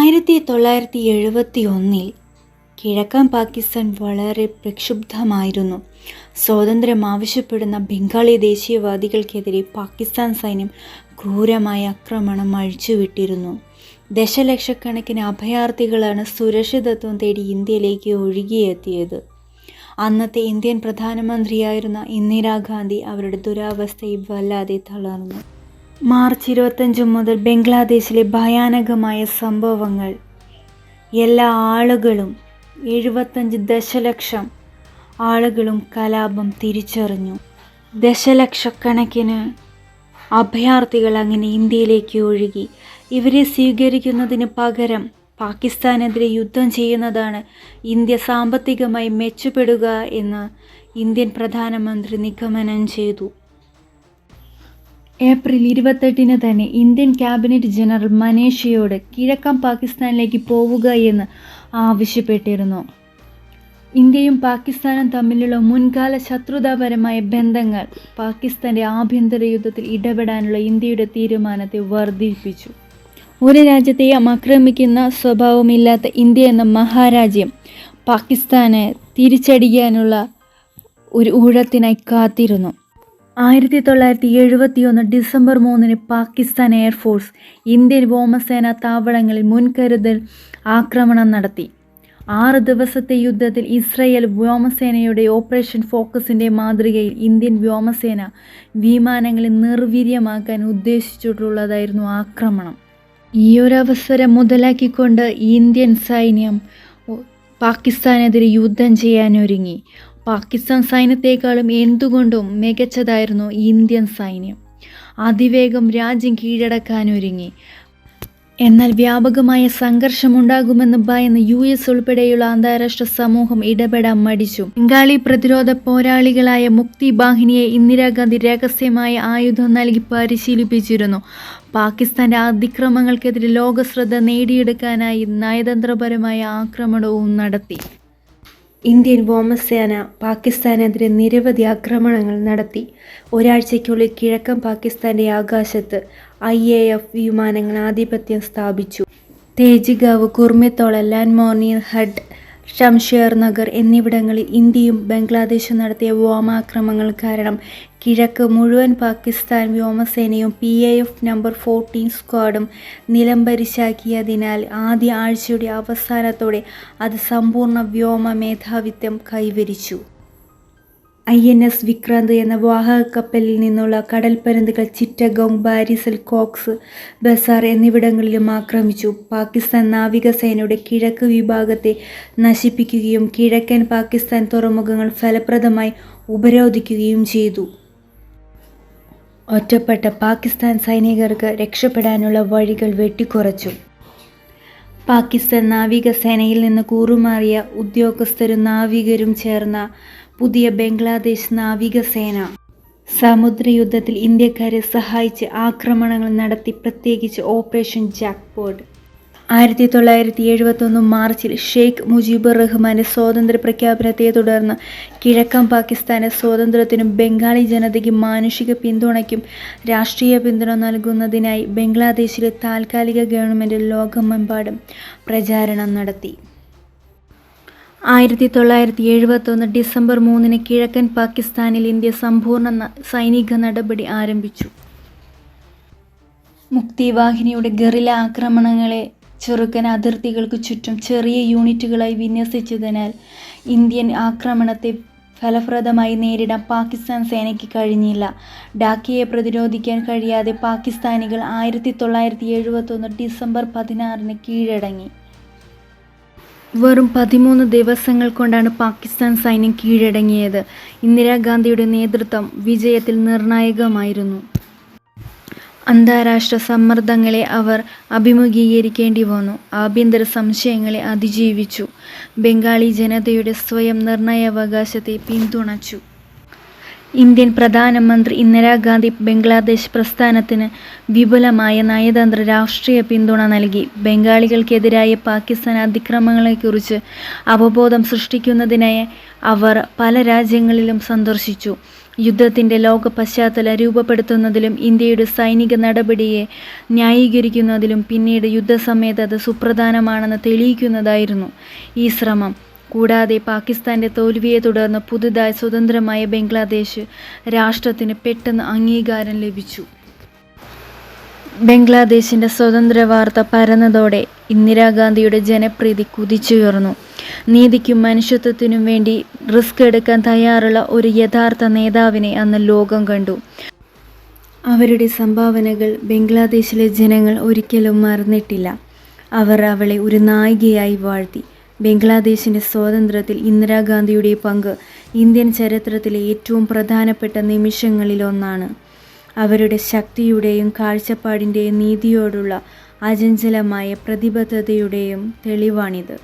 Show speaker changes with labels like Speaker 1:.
Speaker 1: 1971 കിഴക്കൻ പാകിസ്ഥാൻ വളരെ പ്രക്ഷുബ്ധമായിരുന്നു. സ്വാതന്ത്ര്യം ആവശ്യപ്പെടുന്ന ബംഗാളി ദേശീയവാദികൾക്കെതിരെ പാകിസ്ഥാൻ സൈന്യം ക്രൂരമായ ആക്രമണം അഴിച്ചുവിട്ടിരുന്നു. ദശലക്ഷക്കണക്കിന് അഭയാർത്ഥികളാണ് സുരക്ഷിതത്വം തേടി ഇന്ത്യയിലേക്ക് ഒഴുകിയെത്തിയത്. അന്നത്തെ ഇന്ത്യൻ പ്രധാനമന്ത്രിയായിരുന്ന ഇന്ദിരാഗാന്ധി അവരുടെ ദുരവസ്ഥയിൽ വല്ലാതെ തളർന്നു. മാർച്ച് 25 മുതൽ ബംഗ്ലാദേശിലെ ഭയാനകമായ സംഭവങ്ങൾ എല്ലാ ആളുകളും 75 ദശലക്ഷം ആളുകളും കലാപം തിരിച്ചറിഞ്ഞു. ദശലക്ഷക്കണക്കിന് അഭയാർത്ഥികൾ അങ്ങനെ ഇന്ത്യയിലേക്ക് ഒഴുകി. ഇവരെ സ്വീകരിക്കുന്നതിന് പകരം പാകിസ്ഥാനെതിരെ യുദ്ധം ചെയ്യുന്നതാണ് ഇന്ത്യ സാമ്പത്തികമായി മെച്ചപ്പെടുക എന്ന് ഇന്ത്യൻ പ്രധാനമന്ത്രി നിഗമനം ചെയ്തു. ഏപ്രിൽ 28 തന്നെ ഇന്ത്യൻ ക്യാബിനറ്റ് ജനറൽ മനേക്ഷയോട് കിഴക്കൻ പാകിസ്ഥാനിലേക്ക് പോവുക എന്ന് ആവശ്യപ്പെട്ടിരുന്നു. ഇന്ത്യയും പാകിസ്ഥാനും തമ്മിലുള്ള മുൻകാല ശത്രുതാപരമായ ബന്ധങ്ങൾ പാകിസ്ഥാൻ്റെ ആഭ്യന്തര യുദ്ധത്തിൽ ഇടപെടാനുള്ള ഇന്ത്യയുടെ തീരുമാനത്തെ വർദ്ധിപ്പിച്ചു. ഒരു രാജ്യത്തെയും ആക്രമിക്കുന്ന സ്വഭാവമില്ലാത്ത ഇന്ത്യ എന്ന മഹാരാജ്യം പാകിസ്ഥാനെ തിരിച്ചടിക്കാനുള്ള ഒരു ഊഴത്തിനായി കാത്തിരുന്നു. 1971 ഡിസംബർ 3 പാകിസ്ഥാൻ എയർഫോഴ്സ് ഇന്ത്യൻ വ്യോമസേനാ താവളങ്ങളിൽ മുൻകരുതൽ ആക്രമണം നടത്തി. 6 ദിവസത്തെ യുദ്ധത്തിൽ ഇസ്രായേൽ വ്യോമസേനയുടെ ഓപ്പറേഷൻ ഫോക്കസിൻ്റെ മാതൃകയിൽ ഇന്ത്യൻ വ്യോമസേന വിമാനങ്ങളെ നിർവീര്യമാക്കാൻ ഉദ്ദേശിച്ചിട്ടുള്ളതായിരുന്നു ആക്രമണം. ഈയൊരവസരം മുതലാക്കിക്കൊണ്ട് ഇന്ത്യൻ സൈന്യം പാകിസ്ഥാനെതിരെ യുദ്ധം ചെയ്യാനൊരുങ്ങി. പാകിസ്ഥാൻ സൈന്യത്തെക്കാളും എന്തുകൊണ്ടും മികച്ചതായിരുന്നു ഇന്ത്യൻ സൈന്യം. അതിവേഗം രാജ്യം കീഴടക്കാനൊരുങ്ങി. എന്നാൽ വ്യാപകമായ സംഘർഷമുണ്ടാകുമെന്ന് ഭയന്ന് US ഉൾപ്പെടെയുള്ള അന്താരാഷ്ട്ര സമൂഹം ഇടപെടാൻ മടിച്ചു. ബംഗാളി പ്രതിരോധ പോരാളികളായ മുക്തി ബാഹിനിയെ ഇന്ദിരാഗാന്ധി രഹസ്യമായ ആയുധം നൽകി പരിശീലിപ്പിച്ചിരുന്നു. പാകിസ്ഥാൻ്റെ അതിക്രമങ്ങൾക്കെതിരെ ലോകശ്രദ്ധ നേടിയെടുക്കാനായി നയതന്ത്രപരമായ ആക്രമണവും നടത്തി. ഇന്ത്യൻ വ്യോമസേന പാകിസ്ഥാനെതിരെ നിരവധി ആക്രമണങ്ങൾ നടത്തി. ഒരാഴ്ചയ്ക്കുള്ളിൽ കിഴക്കൻ പാകിസ്ഥാൻ്റെ ആകാശത്ത് IAF വിമാനങ്ങൾ ആധിപത്യം സ്ഥാപിച്ചു. തേജിഗാവ്, കുർമിത്തോള, ലാൻമോർണിയർ ഹഡ്, ഷംഷേർ നഗർ എന്നിവിടങ്ങളിൽ ഇന്ത്യയും ബംഗ്ലാദേശും നടത്തിയ വ്യോമാക്രമണങ്ങൾ കാരണം കിഴക്ക് മുഴുവൻ പാകിസ്ഥാൻ വ്യോമസേനയും PAF നമ്പർ 14 സ്ക്വാഡും നിലംപരിശാക്കിയതിനാൽ ആദ്യ ആഴ്ചയുടെ അവസാനത്തോടെ അത് സമ്പൂർണ്ണ വ്യോമ മേധാവിത്വം കൈവരിച്ചു. INS വിക്രാന്ത് എന്ന വാഹക കപ്പലിൽ നിന്നുള്ള കടൽപ്പരുന്തുകൾ ചിറ്റഗോങ്, ബാരിസൽ, കോക്സ് ബസാർ എന്നിവിടങ്ങളിലും ആക്രമിച്ചു. പാകിസ്ഥാൻ നാവികസേനയുടെ കിഴക്ക് വിഭാഗത്തെ നശിപ്പിക്കുകയും കിഴക്കൻ പാകിസ്ഥാൻ തുറമുഖങ്ങൾ ഫലപ്രദമായി ഉപരോധിക്കുകയും ചെയ്തു. ഒറ്റപ്പെട്ട പാകിസ്ഥാൻ സൈനികർക്ക് രക്ഷപ്പെടാനുള്ള വഴികൾ വെട്ടിക്കുറച്ചു. പാകിസ്ഥാൻ നാവികസേനയിൽ നിന്ന് കൂറുമാറിയ ഉദ്യോഗസ്ഥരും നാവികരും ചേർന്ന പുതിയ ബംഗ്ലാദേശ് നാവികസേന സമുദ്രയുദ്ധത്തിൽ ഇന്ത്യക്കാരെ സഹായിച്ച് ആക്രമണങ്ങൾ നടത്തി. പ്രത്യേകിച്ച് ഓപ്പറേഷൻ ജാക്ക്പോട്ട്. 1971 മാർച്ചിൽ ഷെയ്ഖ് മുജിബുർ റഹ്മാന്റെ സ്വാതന്ത്ര്യ പ്രഖ്യാപനത്തെ തുടർന്ന് കിഴക്കൻ പാകിസ്ഥാന്റെ സ്വാതന്ത്ര്യത്തിനും ബംഗാളി ജനതയ്ക്ക് മാനുഷിക പിന്തുണയ്ക്കും രാഷ്ട്രീയ പിന്തുണ നൽകുന്നതിനായി ബംഗ്ലാദേശിലെ താൽക്കാലിക ഗവൺമെൻറ് ലോകമെമ്പാടും പ്രചാരണം നടത്തി. 1971 ഡിസംബർ 3 കിഴക്കൻ പാകിസ്ഥാനിൽ ഇന്ത്യ സമ്പൂർണ്ണ സൈനിക നടപടി ആരംഭിച്ചു. മുക്തി വാഹിനിയുടെ ഗറില്ല ആക്രമണങ്ങളെ ചെറുക്കൻ അതിർത്തികൾക്ക് ചുറ്റും ചെറിയ യൂണിറ്റുകളായി വിന്യസിച്ചതിനാൽ ഇന്ത്യൻ ആക്രമണത്തെ ഫലപ്രദമായി നേരിടാൻ പാകിസ്ഥാൻ സേനയ്ക്ക് കഴിഞ്ഞില്ല. ഡാക്കയെ പ്രതിരോധിക്കാൻ കഴിയാതെ പാകിസ്ഥാനികൾ 1971 ഡിസംബർ 16 കീഴടങ്ങി. വെറും 13 ദിവസങ്ങൾ കൊണ്ടാണ് പാകിസ്ഥാൻ സൈന്യം കീഴടങ്ങിയത്. ഇന്ദിരാഗാന്ധിയുടെ നേതൃത്വം വിജയത്തിൽ നിർണായകമായിരുന്നു. അന്താരാഷ്ട്ര സമ്മർദ്ദങ്ങളെ അവർ അഭിമുഖീകരിക്കേണ്ടി വന്നു. ആഭ്യന്തര സംശയങ്ങളെ അതിജീവിച്ചു. ബംഗാളി ജനതയുടെ സ്വയം നിർണയാവകാശത്തെ പിന്തുണച്ചു. ഇന്ത്യൻ പ്രധാനമന്ത്രി ഇന്ദിരാഗാന്ധി ബംഗ്ലാദേശ് പ്രസ്ഥാനത്തിന് വിപുലമായ നയതന്ത്ര രാഷ്ട്രീയ പിന്തുണ നൽകി. ബംഗാളികൾക്കെതിരായ പാകിസ്ഥാൻ അതിക്രമങ്ങളെക്കുറിച്ച് അവബോധം സൃഷ്ടിക്കുന്നതിനായി അവർ പല രാജ്യങ്ങളിലും സന്ദർശിച്ചു. യുദ്ധത്തിൻ്റെ ലോക പശ്ചാത്തലം രൂപപ്പെടുത്തുന്നതിലും ഇന്ത്യയുടെ സൈനിക നടപടിയെ ന്യായീകരിക്കുന്നതിലും പിന്നീട് യുദ്ധസമയത്ത് അത് സുപ്രധാനമാണെന്ന് തെളിയിക്കുന്നതായിരുന്നു ഈ ശ്രമം. കൂടാതെ പാകിസ്ഥാൻ്റെ തോൽവിയെ തുടർന്ന് പുതുതായി സ്വതന്ത്രമായ ബംഗ്ലാദേശ് രാഷ്ട്രത്തിന് പെട്ടെന്ന് അംഗീകാരം ലഭിച്ചു. ബംഗ്ലാദേശിൻ്റെ സ്വതന്ത്ര വാർത്ത പരന്നതോടെ ഇന്ദിരാഗാന്ധിയുടെ ജനപ്രീതി കുതിച്ചുയർന്നു. നീതിക്കും മനുഷ്യത്വത്തിനും വേണ്ടി റിസ്ക് എടുക്കാൻ തയ്യാറുള്ള ഒരു യഥാർത്ഥ നേതാവിനെ അന്ന് ലോകം കണ്ടു. അവരുടെ സംഭാവനകൾ ബംഗ്ലാദേശിലെ ജനങ്ങൾ ഒരിക്കലും മറന്നിട്ടില്ല. അവർ അവളെ ഒരു നായികയായി വാഴ്ത്തി. ബംഗ്ലാദേശിൻ്റെ സ്വാതന്ത്ര്യത്തിൽ ഇന്ദിരാഗാന്ധിയുടെ പങ്ക് ഇന്ത്യൻ ചരിത്രത്തിലെ ഏറ്റവും പ്രധാനപ്പെട്ട നിമിഷങ്ങളിലൊന്നാണ്. അവരുടെ ശക്തിയുടെയും കാഴ്ചപ്പാടിൻ്റെയും നീതിയോടുള്ള അചഞ്ചലമായ പ്രതിബദ്ധതയുടെയും തെളിവാണിത്.